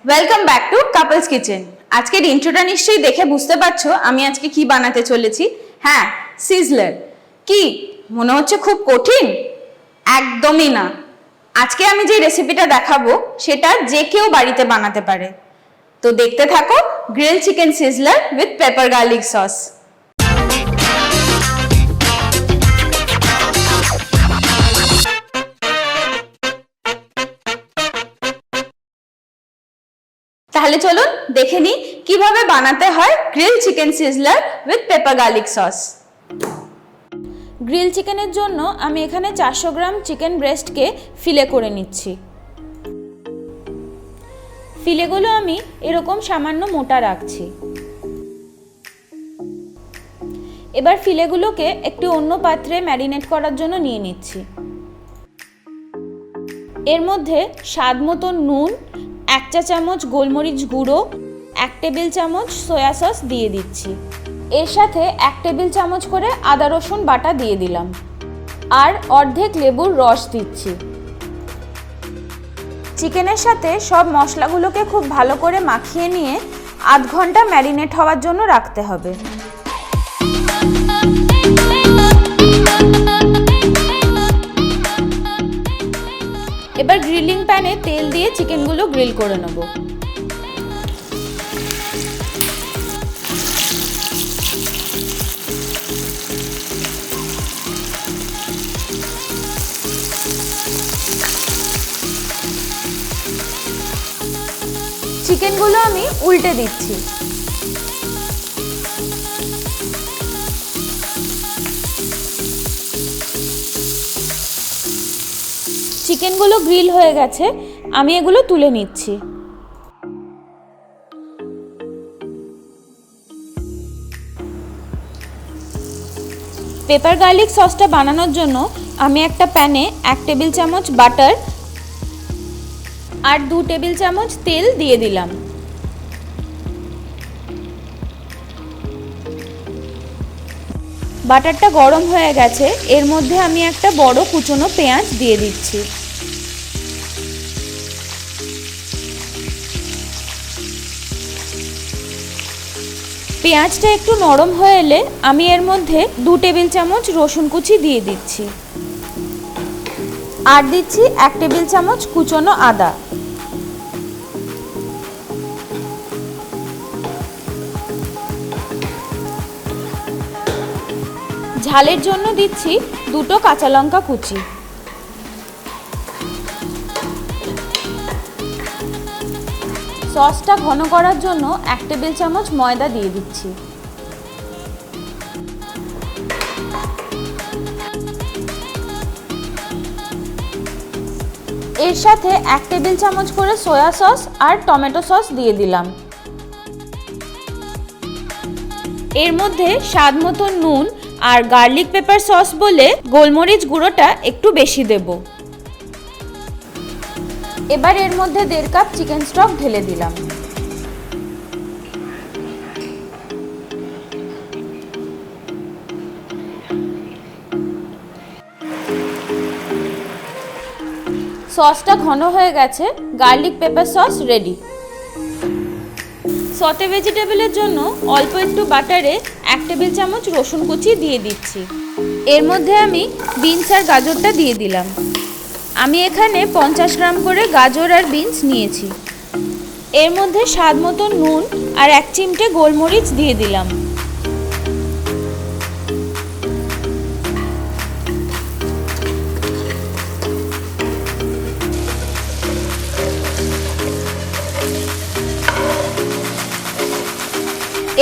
Welcome back to couples kitchen. আজকের ইন্ট্রোটা নিশ্চয়ই দেখে বুঝতে পারছো আমি আজকে কি বানাতে চলেছি। হ্যাঁ, সিজলার। কি মনে হচ্ছে খুব কঠিন? একদমই না। আজকে আমি যে রেসিপিটা দেখাবো সেটা যে কেউ বাড়িতে বানাতে পারে। তো দেখতে থাকো grill chicken sizzler with paper garlic sauce. তাহলে চলুন দেখে নিই কিভাবে বানাতে হয় grill chicken sizzler with paper garlic sauce. Grill চিকেনের জন্য আমি এখানে 400 গ্রাম চিকেন ব্রেস্টকে ফিলে করে নিচ্ছি। ফিলেগুলো আমি এরকম সামান্য মোটা রাখছি। এবার ফিলেগুলোকে একটি অন্য পাত্রে ম্যারিনেট করার জন্য নিয়ে নিচ্ছি। এর মধ্যে স্বাদ মতো নুন, 1 চা চামচ গোলমরিচ গুঁড়ো, 1 টেবিল চামচ সয়া সস দিয়ে দিচ্ছি। এর সাথে 1 টেবিল চামচ করে আদা রসুন বাটা দিয়ে দিলাম আর অর্ধেক লেবুর রস দিচ্ছি। চিকেনের সাথে সব মশলাগুলোকে খুব ভালো করে মাখিয়ে নিয়ে আধ ঘন্টা ম্যারিনেট হওয়ার জন্য রাখতে হবে। এবার গ্রিলিং প্যানে তেল দিয়ে চিকেনগুলো গ্রিল করে নেব। চিকেনগুলো আমি উল্টে দিচ্ছি। চিকেনগুলো গ্রিল হয়ে গেছে, আমি এগুলো তুলে নিচ্ছি। পেপার গার্লিক সসটা বানানোর জন্য আমি একটা প্যানে 1 টেবিল চামচ বাটার আর 2 টেবিল চামচ তেল দিয়ে দিলাম। বাটারটা গরম হয়ে গেছে, এর মধ্যে আমি একটা বড় কুচনো পেঁয়াজ দিয়ে দিচ্ছি। পেঁয়াজটা একটু নরম হয়ে এলে আমি এর মধ্যে 2 টেবিল চামচ রসুন কুচি দিয়ে দিচ্ছি আর দিচ্ছি 1 টেবিল চামচ কুচনো আদা। ঝালের জন্য দিচ্ছি 2টো কাঁচা লঙ্কা কুচি। সসটা ঘন করার জন্য 1 টেবিল চামচ ময়দা দিয়ে দিচ্ছি। এর সাথে 1 টেবিল চামচ করে সয়া সস আর টমেটো সস দিয়ে দিলাম। এর মধ্যে স্বাদ মতো নুন আর গার্লিক পেপার সস বলে গোলমরিচ গুঁড়োটা একটু বেশি দেব। এবার এর মধ্যে 1.5 কাপ চিকেন স্টক ঢেলে দিলাম। সসটা ঘন হয়ে গেছে, গার্লিক পেপার সস রেডি। সটে ভেজিটেবলের জন্য অল্প একটু বাটারে 1 টেবিল চামচ রসুন কুচি দিয়ে দিচ্ছি। এর মধ্যে আমি বিনস আর গাজরটা দিয়ে দিলাম। আমি এখানে 50 গ্রাম করে গাজর আর বিনস নিয়েছি। এর মধ্যে স্বাদ মতো নুন আর 1 চিমটে গোলমরিচ দিয়ে দিলাম।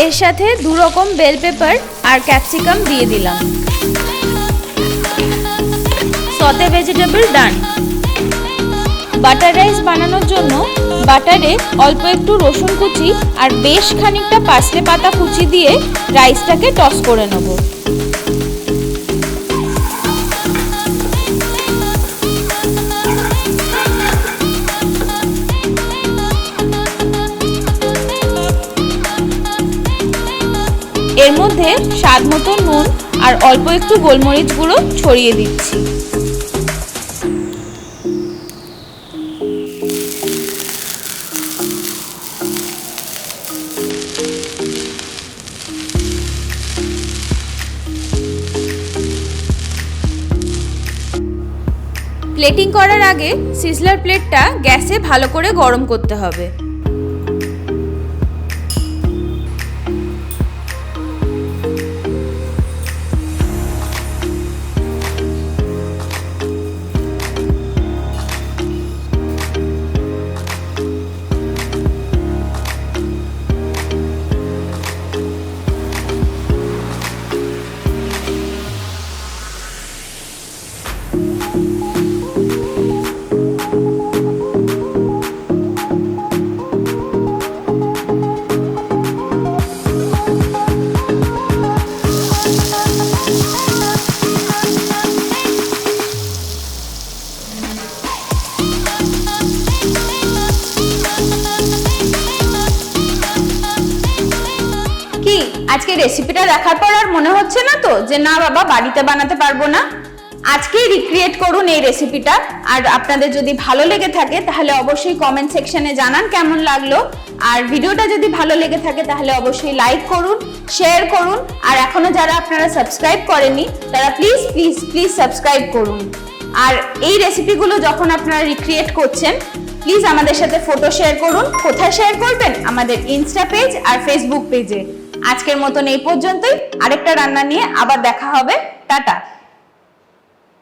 এর সাথে 2 রকম বেল পেপার আর ক্যাপসিকাম দিয়ে দিলাম। সটে ভেজিটেবল ডান। বাটার রাইস বানানোর জন্য বাটারে অল্প একটু রসুন কুচি আর বেশ খানিকটা পার্সলে পাতা কুচি দিয়ে রাইসটাকে টস করে নেব। এর মধ্যে স্বাদ মতো নুন আর অল্প একটু গোলমরিচ গুঁড়ো ছড়িয়ে দিচ্ছি। প্লেটিং করার আগে সিজলার প্লেটটা গ্যাসে ভালো করে গরম করতে হবে। আজকে রেসিপিটা দেখার পর আর মনে হচ্ছে না তো যে না বাবা বাড়িতে বানাতে পারবো না? আজকেই রিক্রিয়েট করুন এই রেসিপিটা। আর আপনাদের যদি ভালো লেগে থাকে তাহলে অবশ্যই কমেন্ট সেকশনে জানান কেমন লাগলো। আর ভিডিওটা যদি ভালো লেগে থাকে তাহলে অবশ্যই লাইক করুন, শেয়ার করুন। আর এখনো যারা আপনারা সাবস্ক্রাইব করেননি তারা প্লিজ প্লিজ প্লিজ সাবস্ক্রাইব করুন। আর এই রেসিপিগুলো যখন আপনারা রিক্রিয়েট করছেন প্লিজ আমাদের সাথে ফটো শেয়ার করুন। কোথায় শেয়ার করবেন? আমাদের ইনস্টা পেজ আর ফেসবুক পেজে। আজকের মতন এই পর্যন্তই। আরেকটা রান্না নিয়ে আবার দেখা হবে।